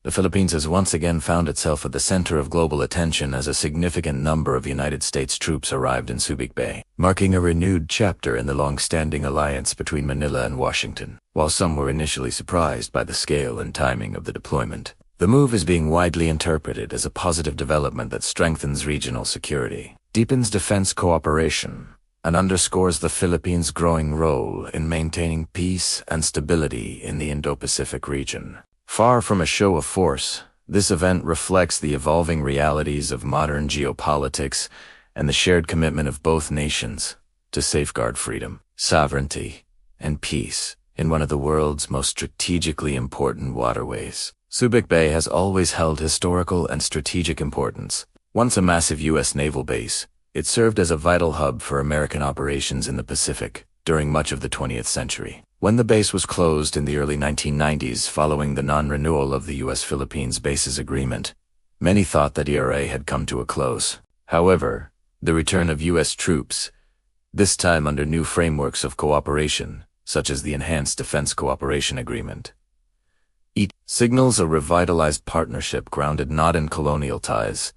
The Philippines has once again found itself at the center of global attention as a significant number of United States troops arrived in Subic Bay, marking a renewed chapter in the long-standing alliance between Manila and Washington. While some were initially surprised by the scale and timing of the deployment, the move is being widely interpreted as a positive development that strengthens regional security, deepens defense cooperation, and underscores the Philippines' growing role in maintaining peace and stability in the Indo-Pacific region. Far from a show of force, this event reflects the evolving realities of modern geopolitics and the shared commitment of both nations to safeguard freedom, sovereignty, and peace in one of the world's most strategically important waterways. Subic Bay has always held historical and strategic importance. Once a massive U.S. naval base, it served as a vital hub for American operations in the Pacific during much of the 20th century. When the base was closed in the early 1990s following the non-renewal of the U.S.-Philippines Bases Agreement, many thought that ERA had come to a close. However, the return of U.S. troops, this time under new frameworks of cooperation, such as the Enhanced Defense Cooperation Agreement, signals a revitalized partnership grounded not in colonial ties,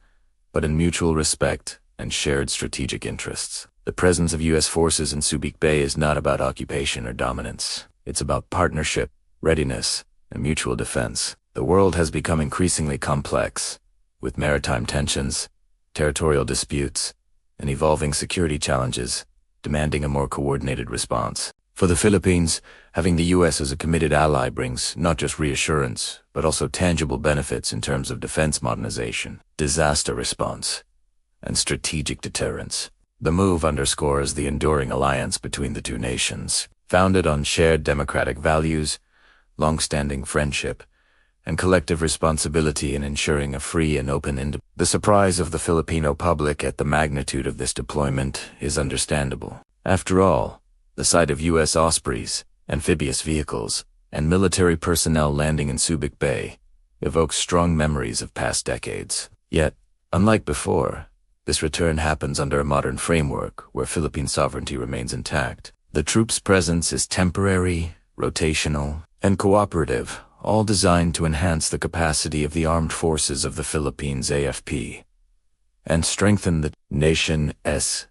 but in mutual respect and shared strategic interests. The presence of U.S. forces in Subic Bay is not about occupation or dominance. It's about partnership, readiness, and mutual defense. The world has become increasingly complex, with maritime tensions, territorial disputes, and evolving security challenges demanding a more coordinated response. For the Philippines, having the U.S. as a committed ally brings not just reassurance, but also tangible benefits in terms of defense modernization, disaster response, and strategic deterrence. The move underscores the enduring alliance between the two nations, founded on shared democratic values, long-standing friendship, and collective responsibility in ensuring a free and open The surprise of the Filipino public at the magnitude of this deployment is understandable. After all, the sight of U.S. Ospreys, amphibious vehicles, and military personnel landing in Subic Bay evokes strong memories of past decades. Yet, unlike before, this return happens under a modern framework where Philippine sovereignty remains intact. The troops' presence is temporary, rotational, and cooperative, all designed to enhance the capacity of the armed forces of the Philippines AFP and strengthen the nation's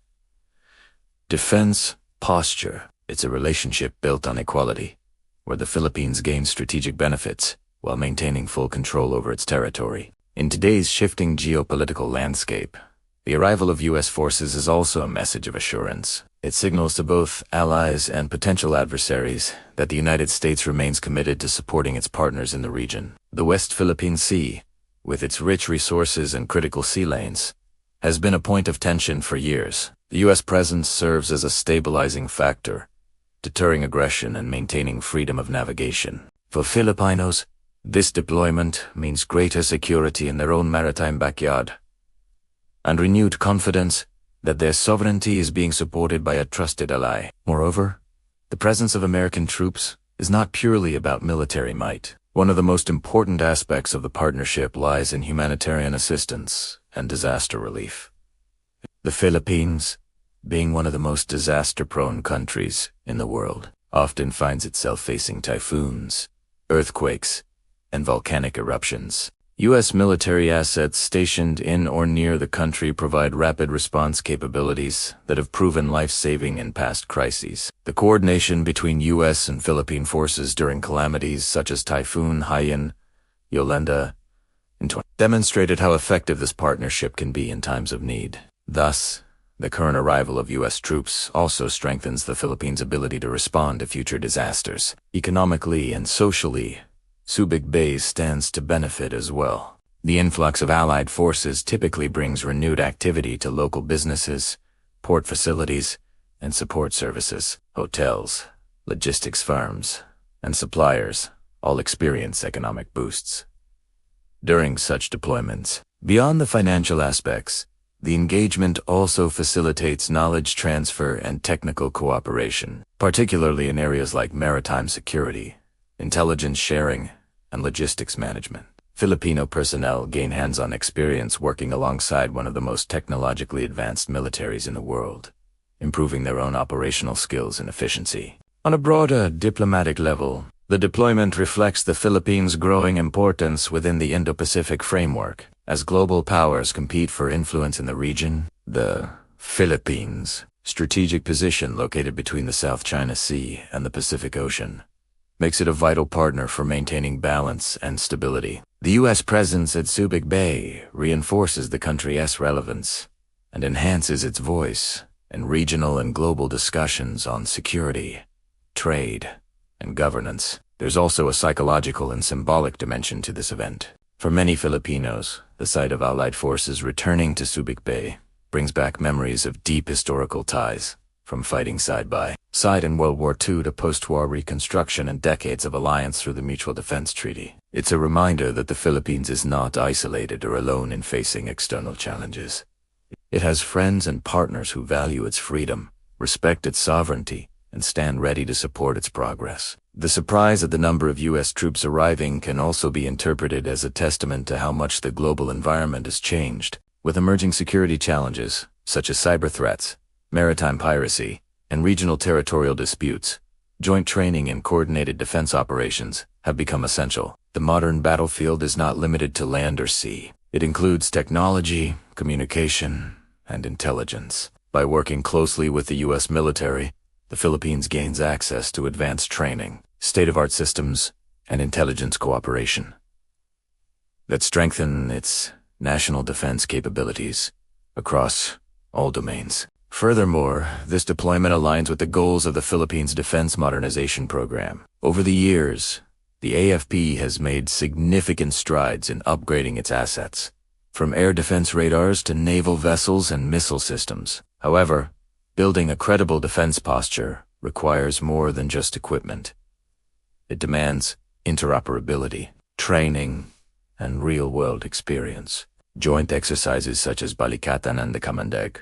defense posture. It's a relationship built on equality, where the Philippines gains strategic benefits while maintaining full control over its territory. In today's shifting geopolitical landscape, the arrival of U.S. forces is also a message of assurance. It signals to both allies and potential adversaries that the United States remains committed to supporting its partners in the region. The West Philippine Sea, with its rich resources and critical sea lanes, has been a point of tension for years. The U.S. presence serves as a stabilizing factor, deterring aggression and maintaining freedom of navigation. For Filipinos, this deployment means greater security in their own maritime backyard and renewed confidence that their sovereignty is being supported by a trusted ally. Moreover, the presence of American troops is not purely about military might. One of the most important aspects of the partnership lies in humanitarian assistance and disaster relief. The Philippines, being one of the most disaster-prone countries in the world, often finds itself facing typhoons, earthquakes, and volcanic eruptions. U.S. military assets stationed in or near the country provide rapid response capabilities that have proven life-saving in past crises. The coordination between U.S. and Philippine forces during calamities such as Typhoon Haiyan, Yolanda, and demonstrated how effective this partnership can be in times of need. Thus, the current arrival of U.S. troops also strengthens the Philippines' ability to respond to future disasters. Economically and socially, Subic Bay stands to benefit as well. The influx of Allied forces typically brings renewed activity to local businesses, port facilities, and support services. Hotels, logistics firms, and suppliers all experience economic boosts during such deployments. Beyond the financial aspects, the engagement also facilitates knowledge transfer and technical cooperation, particularly in areas like maritime security, intelligence sharing, and logistics management. Filipino personnel gain hands-on experience working alongside one of the most technologically advanced militaries in the world, improving their own operational skills and efficiency. On a broader diplomatic level, The deployment reflects the Philippines' growing importance within the Indo-Pacific framework. As global powers compete for influence in the region, the Philippines' strategic position located between the South China Sea and the Pacific Ocean makes it a vital partner for maintaining balance and stability. The U.S. presence at Subic Bay reinforces the country's relevance and enhances its voice in regional and global discussions on security, trade, and governance. There's also a psychological and symbolic dimension to this event. For many Filipinos, the sight of Allied forces returning to Subic Bay brings back memories of deep historical ties, from fighting side by side in World War II to post-war reconstruction and decades of alliance through the Mutual Defense Treaty. It's a reminder that the Philippines is not isolated or alone in facing external challenges. It has friends and partners who value its freedom, respect its sovereignty, and stand ready to support its progress. The surprise at the number of U.S. troops arriving can also be interpreted as a testament to how much the global environment has changed. With emerging security challenges, such as cyber threats, maritime piracy, and regional territorial disputes, joint training and coordinated defense operations have become essential. The modern battlefield is not limited to land or sea. It includes technology, communication, and intelligence. By working closely with the U.S. military, the Philippines gains access to advanced training, state-of-the-art systems, and intelligence cooperation that strengthen its national defense capabilities across all domains. Furthermore, this deployment aligns with the goals of the Philippines Defense Modernization Program. Over the years, the AFP has made significant strides in upgrading its assets, from air defense radars to naval vessels and missile systems. However, building a credible defense posture requires more than just equipment. It demands interoperability, training, and real-world experience. Joint exercises such as Balikatan and the Kamandeg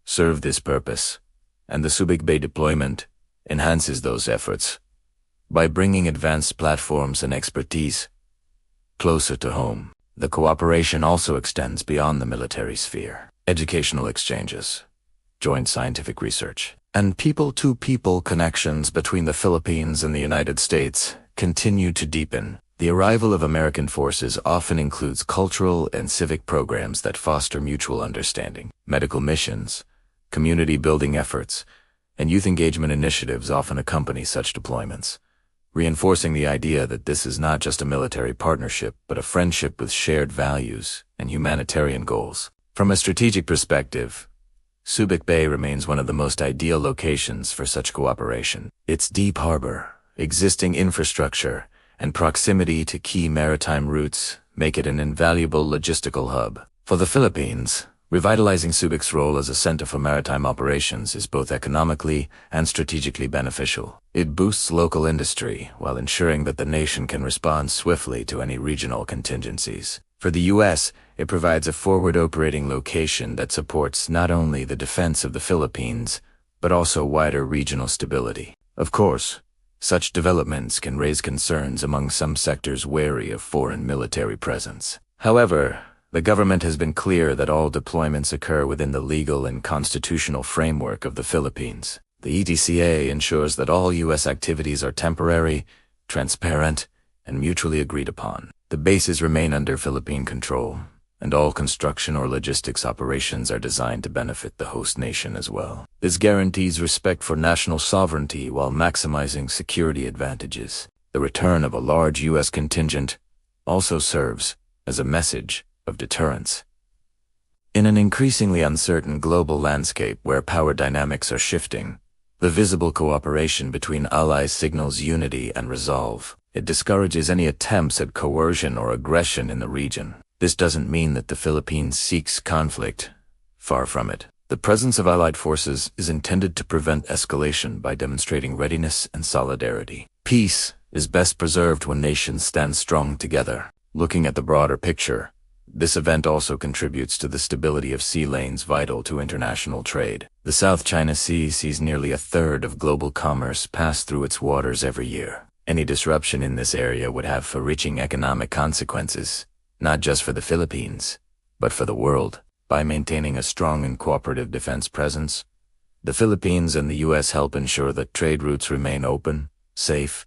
serve this purpose, and the Subic Bay deployment enhances those efforts by bringing advanced platforms and expertise closer to home. The cooperation also extends beyond the military sphere. Educational exchanges, joint scientific research, and people-to-people connections between the Philippines and the United States continue to deepen. The arrival of American forces often includes cultural and civic programs that foster mutual understanding. Medical missions, community-building efforts, and youth engagement initiatives often accompany such deployments, reinforcing the idea that this is not just a military partnership, but a friendship with shared values and humanitarian goals. From a strategic perspective, Subic Bay remains one of the most ideal locations for such cooperation. Its deep harbor, existing infrastructure, and proximity to key maritime routes make it an invaluable logistical hub. For the Philippines, revitalizing Subic's role as a center for maritime operations is both economically and strategically beneficial. It boosts local industry while ensuring that the nation can respond swiftly to any regional contingencies. For the U.S., it provides a forward operating location that supports not only the defense of the Philippines, but also wider regional stability. Of course, such developments can raise concerns among some sectors wary of foreign military presence. However, the government has been clear that all deployments occur within the legal and constitutional framework of the Philippines. The EDCA ensures that all U.S. activities are temporary, transparent, and mutually agreed upon. The bases remain under Philippine control, and all construction or logistics operations are designed to benefit the host nation as well. This guarantees respect for national sovereignty while maximizing security advantages. The return of a large U.S. contingent also serves as a message of deterrence. In an increasingly uncertain global landscape where power dynamics are shifting, the visible cooperation between allies signals unity and resolve. It discourages any attempts at coercion or aggression in the region. This doesn't mean that the Philippines seeks conflict. Far from it. The presence of Allied forces is intended to prevent escalation by demonstrating readiness and solidarity. Peace is best preserved when nations stand strong together. Looking at the broader picture, this event also contributes to the stability of sea lanes vital to international trade. The South China Sea sees nearly a third of global commerce pass through its waters every year. Any disruption in this area would have far-reaching economic consequences, not just for the Philippines, but for the world. By maintaining a strong and cooperative defense presence, the Philippines and the U.S. help ensure that trade routes remain open, safe,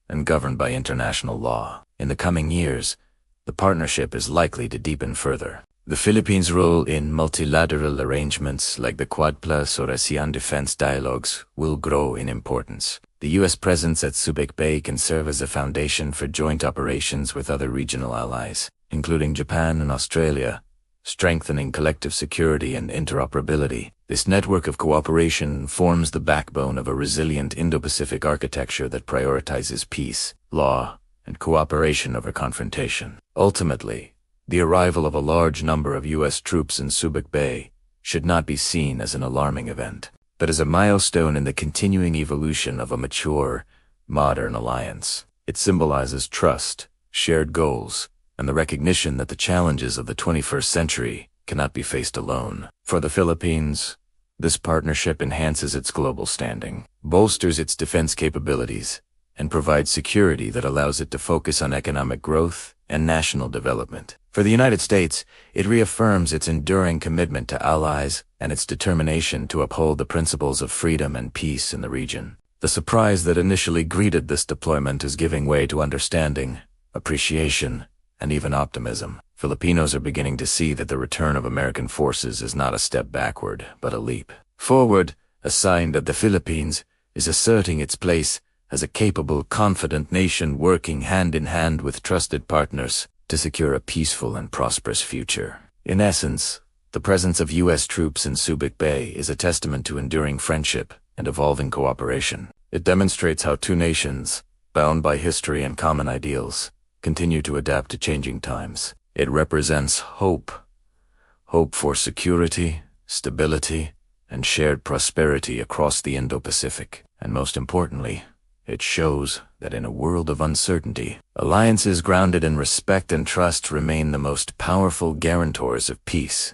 and governed by international law. In the coming years, the partnership is likely to deepen further. The Philippines' role in multilateral arrangements like the Quad Plus or ASEAN defense dialogues will grow in importance. The U.S. presence at Subic Bay can serve as a foundation for joint operations with other regional allies, including Japan and Australia, strengthening collective security and interoperability. This network of cooperation forms the backbone of a resilient Indo-Pacific architecture that prioritizes peace, law, and cooperation over confrontation. Ultimately, the arrival of a large number of U.S. troops in Subic Bay should not be seen as an alarming event, but as a milestone in the continuing evolution of a mature, modern alliance. It symbolizes trust, shared goals, and the recognition that the challenges of the 21st century cannot be faced alone. For the Philippines, this partnership enhances its global standing, bolsters its defense capabilities, and provides security that allows it to focus on economic growth and national development. For the United States, it reaffirms its enduring commitment to allies and its determination to uphold the principles of freedom and peace in the region. The surprise that initially greeted this deployment is giving way to understanding, appreciation, and even optimism. Filipinos are beginning to see that the return of American forces is not a step backward, but a leap forward, a sign that the Philippines is asserting its place as a capable, confident nation working hand in hand with trusted partners to secure a peaceful and prosperous future. In essence, the presence of U.S. troops in Subic Bay is a testament to enduring friendship and evolving cooperation. It demonstrates how two nations, bound by history and common ideals, continue to adapt to changing times. It represents hope for security, stability, and shared prosperity across the Indo-Pacific. And most importantly, it shows that in a world of uncertainty, alliances grounded in respect and trust remain the most powerful guarantors of peace.